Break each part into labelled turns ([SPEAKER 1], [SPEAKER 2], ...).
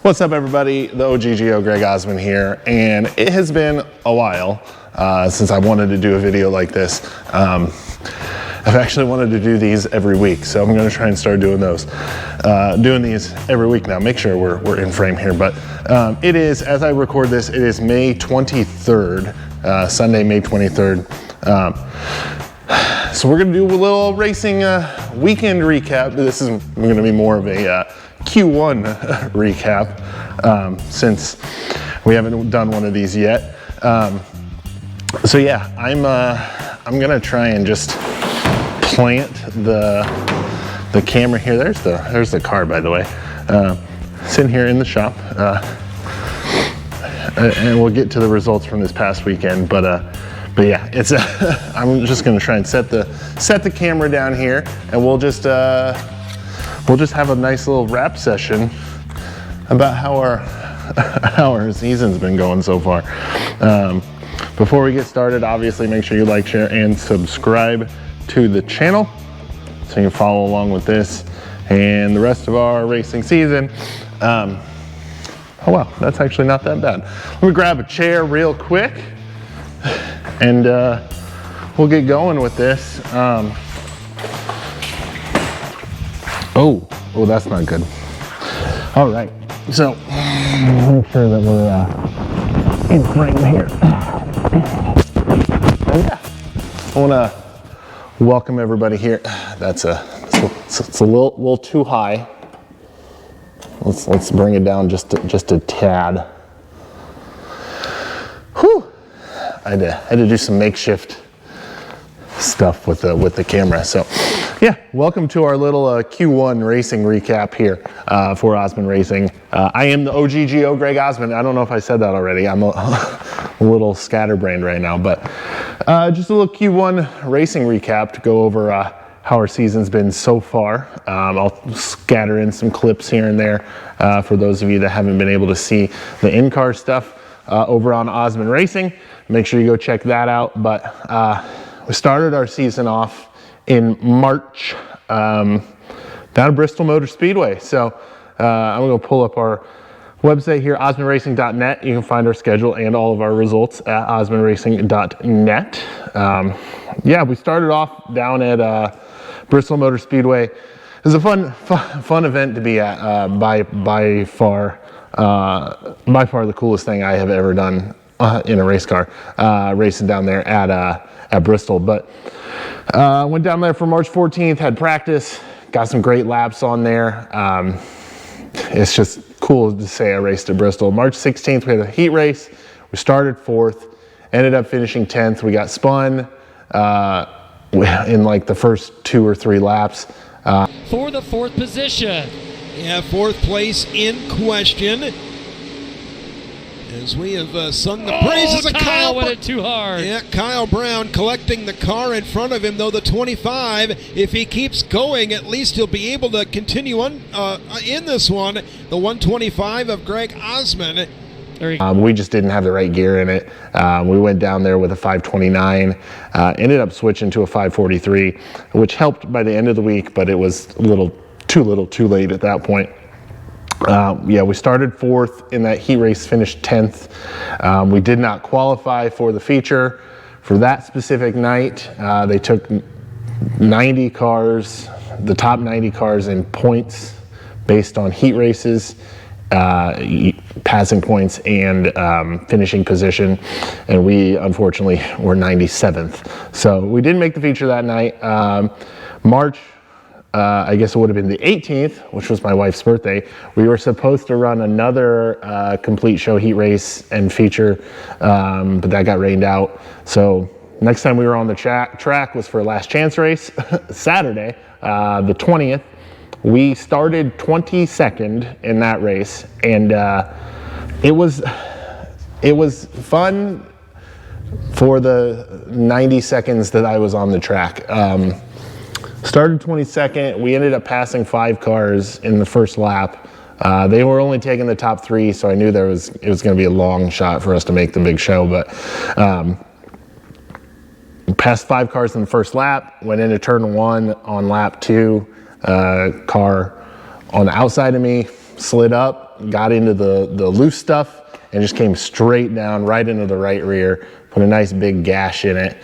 [SPEAKER 1] What's up, everybody? The OGGO Greg Osmond here, and it has been a while since I wanted to do a video like this. I've actually wanted to do these every week, so I'm going to try and start doing those. Doing these every week now. Make sure we're in frame here, but it is, as I record this, it is May 23rd, Sunday, May 23rd. So we're going to do a little racing weekend recap. This is going to be more of a Q1 recap since we haven't done one of these yet. So yeah, I'm gonna try and just plant the camera here. There's the car, by the way. Sitting here in the shop, and we'll get to the results from this past weekend. But yeah, it's I'm just gonna try and set the camera down here, and we'll just have a nice little wrap session about how our season's been going so far. Before we get started, obviously make sure you like, share, and subscribe to the channel so you can follow along with this and the rest of our racing season. Oh wow, that's actually not that bad. Let me grab a chair real quick and we'll get going with this. Oh, that's not good. All right, so make sure that we're in frame here. Oh yeah, I want to welcome everybody here. It's a little too high. Let's bring it down just a tad. Whew! I had to do some makeshift stuff with the camera. So yeah, welcome to our little Q1 racing recap here for Osmond Racing. I am the OGGO Greg Osmond. I don't know if I said that already. I'm a little scatterbrained right now, but just a little Q1 racing recap to go over how our season's been so far. I'll scatter in some clips here and there for those of you that haven't been able to see the in-car stuff over on Osmond Racing. Make sure you go check that out. But we started our season off in March down at Bristol Motor Speedway. So I'm gonna pull up our website here, osmondracing.net. You can find our schedule and all of our results at osmondracing.net. Yeah, we started off down at Bristol Motor Speedway. It was a fun event to be at. By far the coolest thing I have ever done in a race car, racing down there at Bristol. But went down there for March 14th, had practice, got some great laps on there. It's just cool to say I raced at Bristol. March 16th, we had a heat race. We started 4th, ended up finishing 10th. We got spun in like the first 2 or 3 laps.
[SPEAKER 2] For the 4th position.
[SPEAKER 3] Yeah, 4th place in question. As we have sung the praises of
[SPEAKER 2] Kyle went it too hard.
[SPEAKER 3] Yeah, Kyle Brown collecting the car in front of him, though the 25. If he keeps going, at least he'll be able to continue on in this one. The 125 of Greg Osmond.
[SPEAKER 1] We just didn't have the right gear in it. We went down there with a 529, ended up switching to a 543, which helped by the end of the week, but it was a little too late at that point. Yeah, we started 4th in that heat race, finished 10th. We did not qualify for the feature for that specific night. They took 90 cars, the top 90 cars in points based on heat races, passing points, and finishing position. And we, unfortunately, were 97th. So we didn't make the feature that night. March, I guess it would have been the 18th, which was my wife's birthday. We were supposed to run another complete show heat race and feature, but that got rained out. So next time we were on the track was for a last chance race, Saturday, the 20th. We started 22nd in that race, and it was fun for the 90 seconds that I was on the track. Started 22nd. We ended up passing 5 cars in the first lap. They were only taking the top 3, so I knew it was going to be a long shot for us to make the big show. But passed 5 cars in the first lap. Went into turn 1 on lap 2. Car on the outside of me slid up, out, got into the loose stuff, and just came straight down right into the right rear, put a nice big gash in it.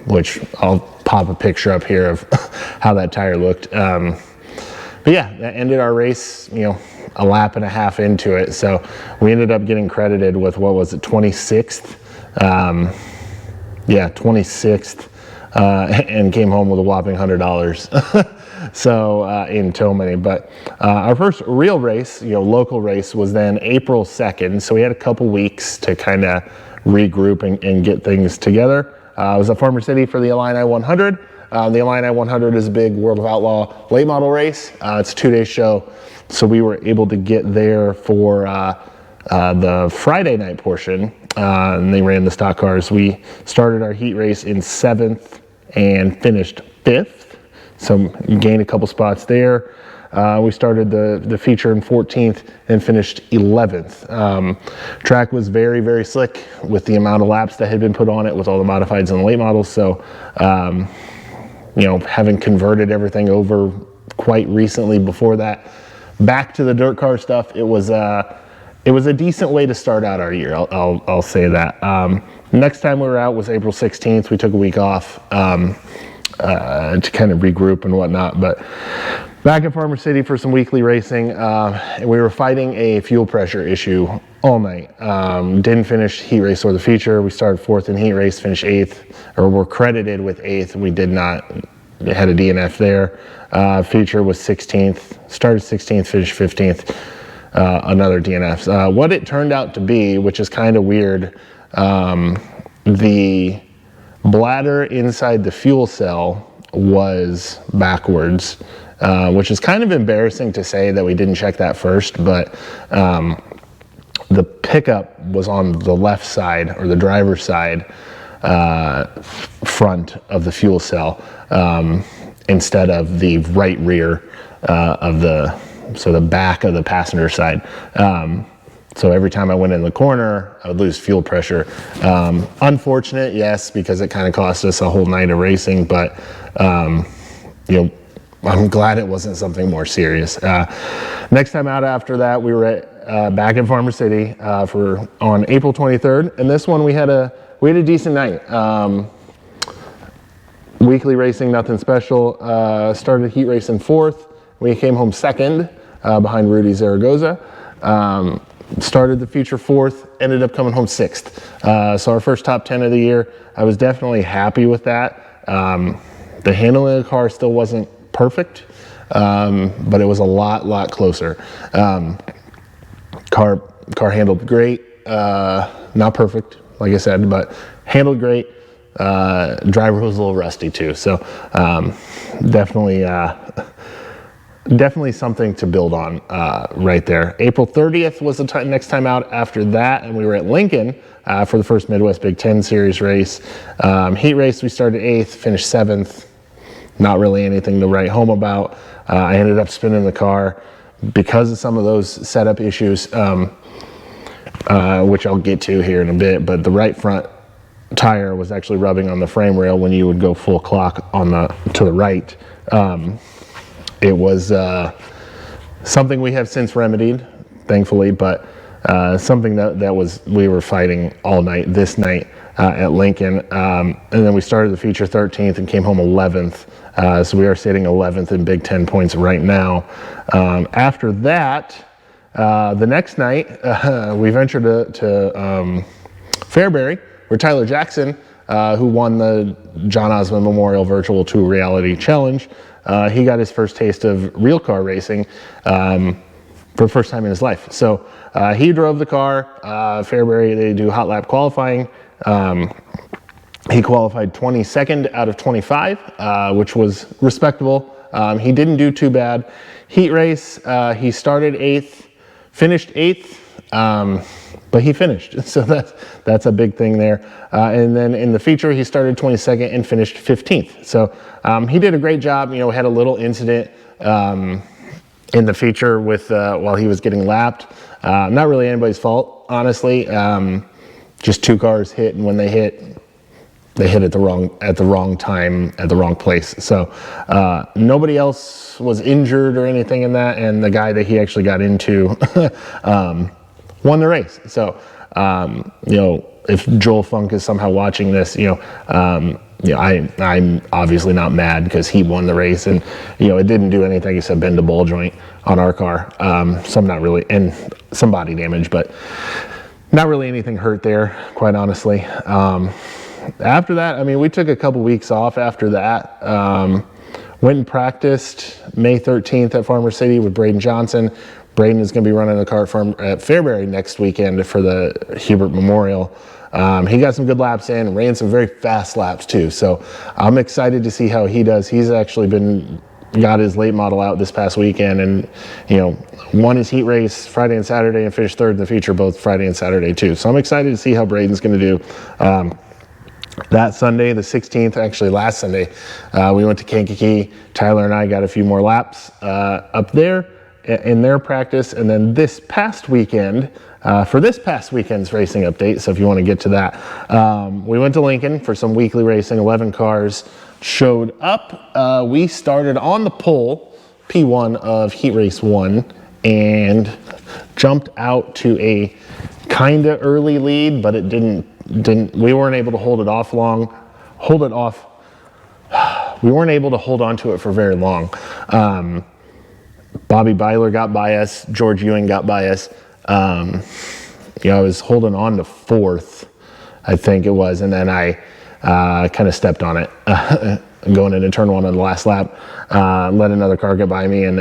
[SPEAKER 1] Which I'll pop a picture up here of how that tire looked. But yeah, that ended our race, you know, a lap and a half into it. So we ended up getting credited with, what was it, 26th? Yeah, 26th, and came home with a whopping $100. So in tow money. But our first real race, you know, local race, was then April 2nd. So we had a couple weeks to kind of regroup and get things together. I was at Farmer City for the Illini 100. The Illini 100 is a big World of Outlaw late model race. It's a 2-day show, so we were able to get there for the Friday night portion, and they ran the stock cars. We started our heat race in 7th and finished 5th, so gained a couple spots there. We started the feature in 14th and finished 11th. Track was very, very slick with the amount of laps that had been put on it with all the modifieds and the late models. So, you know, having converted everything over quite recently before that back to the dirt car stuff, it was a decent way to start out our year. I'll say that. Next time we were out was April 16th. We took a week off to kind of regroup and whatnot, but back at Farmer City for some weekly racing. We were fighting a fuel pressure issue all night. Didn't finish heat race or the feature. We started 4th in heat race, finished 8th, or were credited with 8th. We did not, had a DNF there. Feature was 16th, started 16th, finished 15th, another DNF. What it turned out to be, which is kind of weird, the bladder inside the fuel cell was backwards. Which is kind of embarrassing to say that we didn't check that first, but the pickup was on the left side, or the driver's side, front of the fuel cell, instead of the right rear of the back of the passenger side. So every time I went in the corner, I would lose fuel pressure. Unfortunate, yes, because it kind of cost us a whole night of racing, but you know, I'm glad it wasn't something more serious. Next time out after that, we were back in Farmer City on April 23rd, and this one we had a decent night. Weekly racing, nothing special. Started heat race in 4th. We came home 2nd behind Rudy Zaragoza. Started the feature 4th, ended up coming home 6th. So our first top 10 of the year. I was definitely happy with that. The handling of the car still wasn't perfect, but it was a lot closer. Car handled great, not perfect, like I said, but handled great. Driver was a little rusty too, so definitely something to build on right there. April 30th was the next time out after that, and we were at Lincoln for the first Midwest Big Ten Series race. Heat race, we started 8th, finished 7th. Not really anything to write home about. I ended up spinning the car because of some of those setup issues, which I'll get to here in a bit, but the right front tire was actually rubbing on the frame rail when you would go full clock to the right. It was something we have since remedied, thankfully, but something that we were fighting all night, this night at Lincoln. And then we started the feature 13th and came home 11th. So we are sitting 11th in Big Ten points right now. After that, the next night, we ventured to Fairbury, where Tyler Jackson who won the John Osmond Memorial Virtual Tour Reality Challenge. He got his first taste of real car racing for the first time in his life. So he drove the car. Fairbury, they do hot lap qualifying. He qualified 22nd out of 25, which was respectable. He didn't do too bad. Heat race, he started 8th, finished 8th, but he finished. So that's a big thing there. And then in the feature, he started 22nd and finished 15th. So he did a great job. You know, had a little incident in the feature with while he was getting lapped. Not really anybody's fault, honestly. Just two cars hit, and when they hit at the wrong time, at the wrong place. So nobody else was injured or anything in that, and the guy that he actually got into won the race. So you know, if Joel Funk is somehow watching this, you know, I'm obviously not mad because he won the race, and you know, it didn't do anything except bend a ball joint on our car. So I'm not really, and some body damage, but not really anything hurt there, quite honestly. After that, I mean, we took a couple weeks off after that. Went and practiced May 13th at Farmer City with Braden Johnson. Braden is going to be running the car at Fairbury next weekend for the Hubert Memorial. He got some good laps in, ran some very fast laps too. So I'm excited to see how he does. He's actually got his late model out this past weekend, and you know, won his heat race Friday and Saturday and finished third in the feature both Friday and Saturday too. So I'm excited to see how Braden's going to do. That Sunday, the 16th, actually last Sunday, we went to Kankakee. Tyler and I got a few more laps up there in their practice. And then this past weekend, for this past weekend's racing update, so if you want to get to that, we went to Lincoln for some weekly racing. 11 cars showed up. We started on the pole, P1 of Heat Race 1, and jumped out to a kind of early lead, but it didn't, we weren't able to hold it off. We weren't able to hold on to it for very long. Bobby Byler got by us, George Ewing got by us. You know, I was holding on to 4th, I think it was, and then I kind of stepped on it going into turn 1 on the last lap. Let another car get by me, and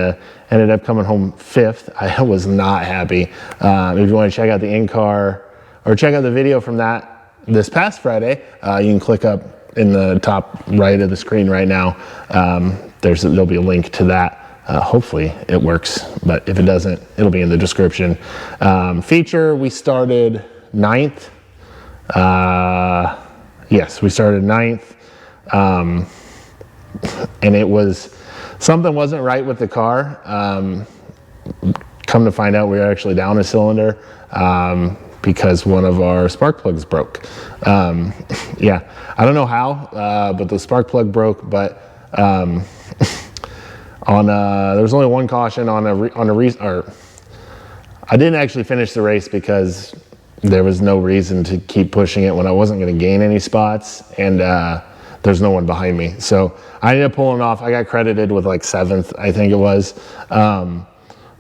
[SPEAKER 1] ended up coming home 5th. I was not happy. If you want to check out the in-car or check out the video from that this past Friday, you can click up in the top right of the screen right now. There'll be a link to that. Hopefully it works, but if it doesn't, it'll be in the description. Feature, we started 9th. Yes, we started 9th. And it was, something wasn't right with the car. Come to find out, we were actually down a cylinder because one of our spark plugs broke. Yeah, I don't know how, but the spark plug broke, but there was only one caution on a restart. I didn't actually finish the race because there was no reason to keep pushing it when I wasn't going to gain any spots, and there's no one behind me. So I ended up pulling off. I got credited with like 7th, I think it was.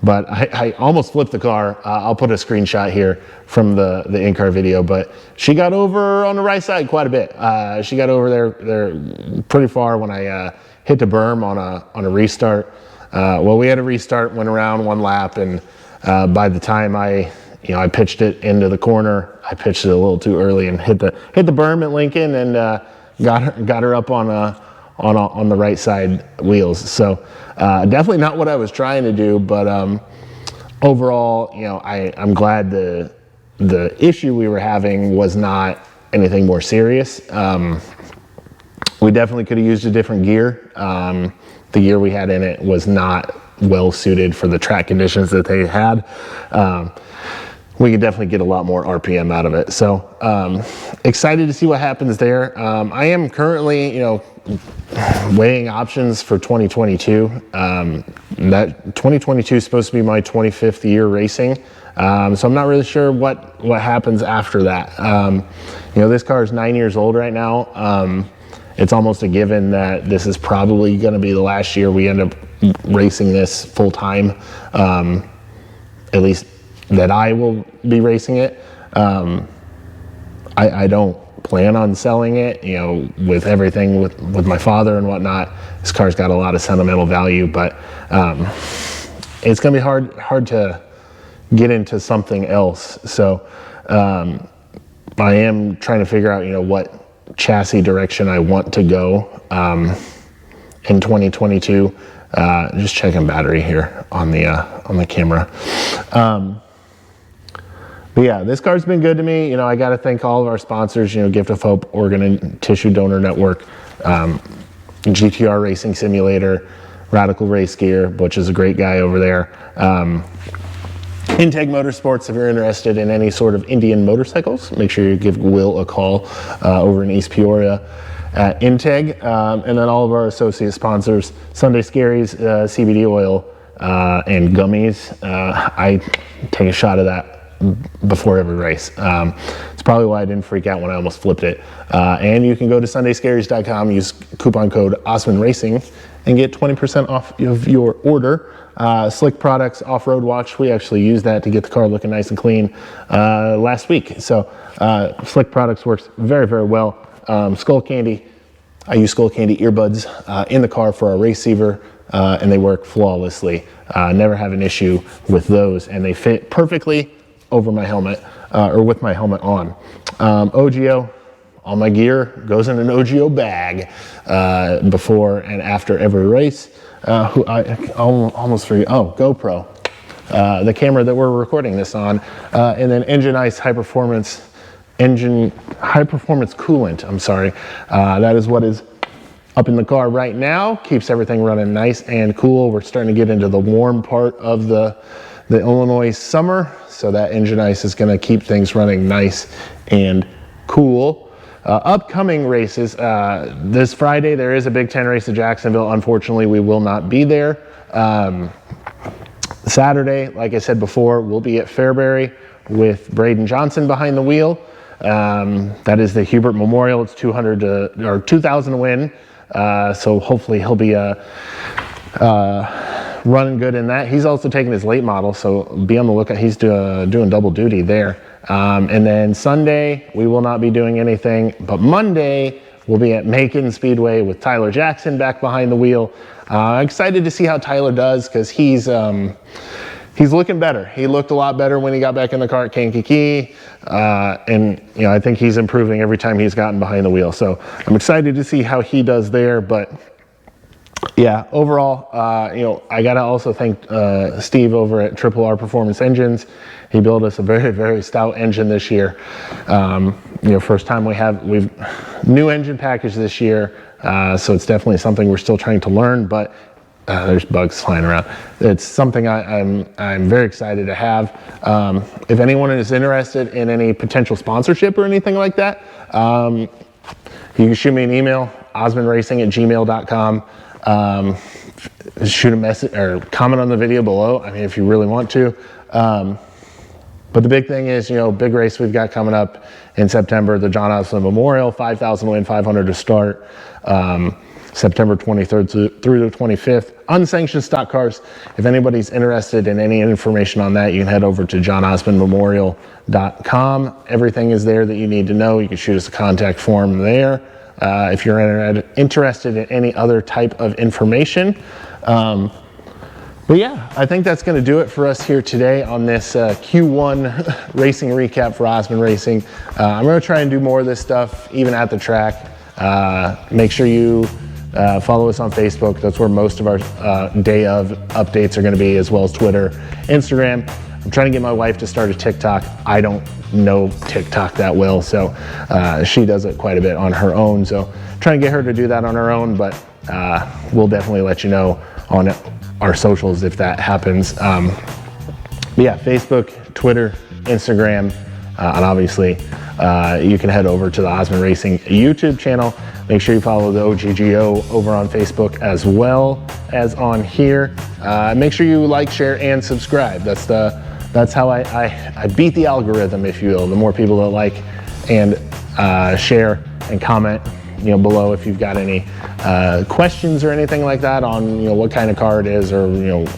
[SPEAKER 1] But I almost flipped the car. I'll put a screenshot here from the in-car video, but she got over on the right side quite a bit. She got over there pretty far when I hit the berm on a restart. Well, we had a restart, went around one lap, and by the time I pitched it into the corner, I pitched it a little too early and hit the berm at Lincoln, and got her up on the right side wheels. So definitely not what I was trying to do, but overall, you know, I'm glad the issue we were having was not anything more serious. We definitely could have used a different gear. The gear we had in it was not well suited for the track conditions that they had. We could definitely get a lot more RPM out of it. So excited to see what happens there. I am currently, you know, weighing options for 2022. That 2022 is supposed to be my 25th year racing. So I'm not really sure what happens after that. You know, this car is 9 years old right now. It's almost a given that this is probably going to be the last year we end up racing this full time. At least that I will be racing it. I don't plan on selling it, with everything with my father and whatnot. This car's got a lot of sentimental value, but it's gonna be hard to get into something else. So I am trying to figure out, what chassis direction I want to go in 2022. Just checking battery here on the camera. But yeah, this car's been good to me. I got to thank all of our sponsors, Gift of Hope, Organ and Tissue Donor Network, GTR Racing Simulator, Radical Race Gear, Butch is a great guy over there. Integ Motorsports, if you're interested in any sort of Indian motorcycles, make sure you give Will a call over in East Peoria at Integ. And then all of our associate sponsors, Sunday Scaries, CBD oil, and gummies. I take a shot of that before every race. It's probably why I didn't freak out when I almost flipped it. And you can go to sundayscaries.com, use coupon code OSMANRACING, and get 20% off of your order. Slick Products Off-Road Watch, we actually used that to get the car looking nice and clean last week. So Slick Products works very, very well. Skull Candy, I use Skull Candy earbuds in the car for our receiver, and they work flawlessly. Never have an issue with those, and they fit perfectly over my helmet, or with my helmet on. OGO, all my gear goes in an OGO bag before and after every race. I almost forget, GoPro, the camera that we're recording this on, and then Engine Ice high performance coolant, I'm sorry. That is what is up in the car right now, keeps everything running nice and cool. We're starting to get into the warm part of the Illinois summer, so that Engine Ice is gonna keep things running nice and cool. Upcoming races, this Friday there is a Big Ten race at Jacksonville. Unfortunately, we will not be there. Saturday, like I said before, we'll be at Fairbury with Braden Johnson behind the wheel. That is the Hubert Memorial. It's 2,000 to win. So hopefully he'll be running good in that. He's also taking his late model, so be on the lookout. He's doing double duty there. And then Sunday, we will not be doing anything, but Monday, we'll be at Macon Speedway with Tyler Jackson back behind the wheel. Excited to see how Tyler does, because he's looking better. He looked a lot better when he got back in the car at Kankakee. And I think he's improving every time he's gotten behind the wheel. So I'm excited to see how he does there. But yeah, overall, I gotta also thank Steve over at Triple R Performance Engines. He built us a very, very stout engine this year. First time we've new engine package this year. So it's definitely something we're still trying to learn, but there's bugs flying around. It's something I'm very excited to have. If anyone is interested in any potential sponsorship or anything like that, you can shoot me an email, osmanracing@gmail.com. Shoot a message or comment on the video below, if you really want to. But the big thing is, big race we've got coming up in September, the John Osman Memorial, 5,000 win, 500 to start. September 23rd through the 25th. Unsanctioned stock cars. If anybody's interested in any information on that, you can head over to johnosmondmemorial.com. Everything is there that you need to know. You can shoot us a contact form there. If you're interested in any other type of information. But yeah, I think that's going to do it for us here today on this Q1 racing recap for Osman Racing. I'm going to try and do more of this stuff even at the track. Make sure you follow us on Facebook. That's where most of our day of updates are going to be, as well as Twitter, Instagram. I'm trying to get my wife to start a TikTok. I don't know TikTok that well, so she does it quite a bit on her own. So trying to get her to do that on her own, but we'll definitely let you know on our socials if that happens. But yeah, Facebook, Twitter, Instagram, and obviously you can head over to the Osman Racing YouTube channel. Make sure you follow the OGGO over on Facebook as well as on here. Make sure you like, share, and subscribe. That's how I beat the algorithm, if you will. The more people that like and share and comment below if you've got any questions or anything like that on what kind of car it is, or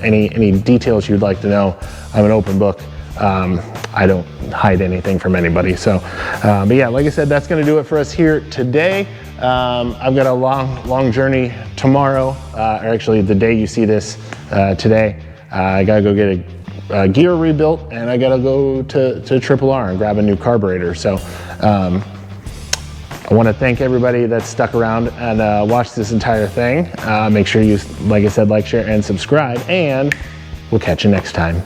[SPEAKER 1] any details you'd like to know. I'm an open book. I don't hide anything from anybody. So, but yeah, like I said, that's going to do it for us here today. I've got a long journey tomorrow, or actually the day you see this today. I gotta go get a gear rebuilt, and I gotta go to Triple R and grab a new carburetor. So I want to thank everybody that stuck around and watched this entire thing. Make sure you, like I said, like, share, and subscribe, and we'll catch you next time.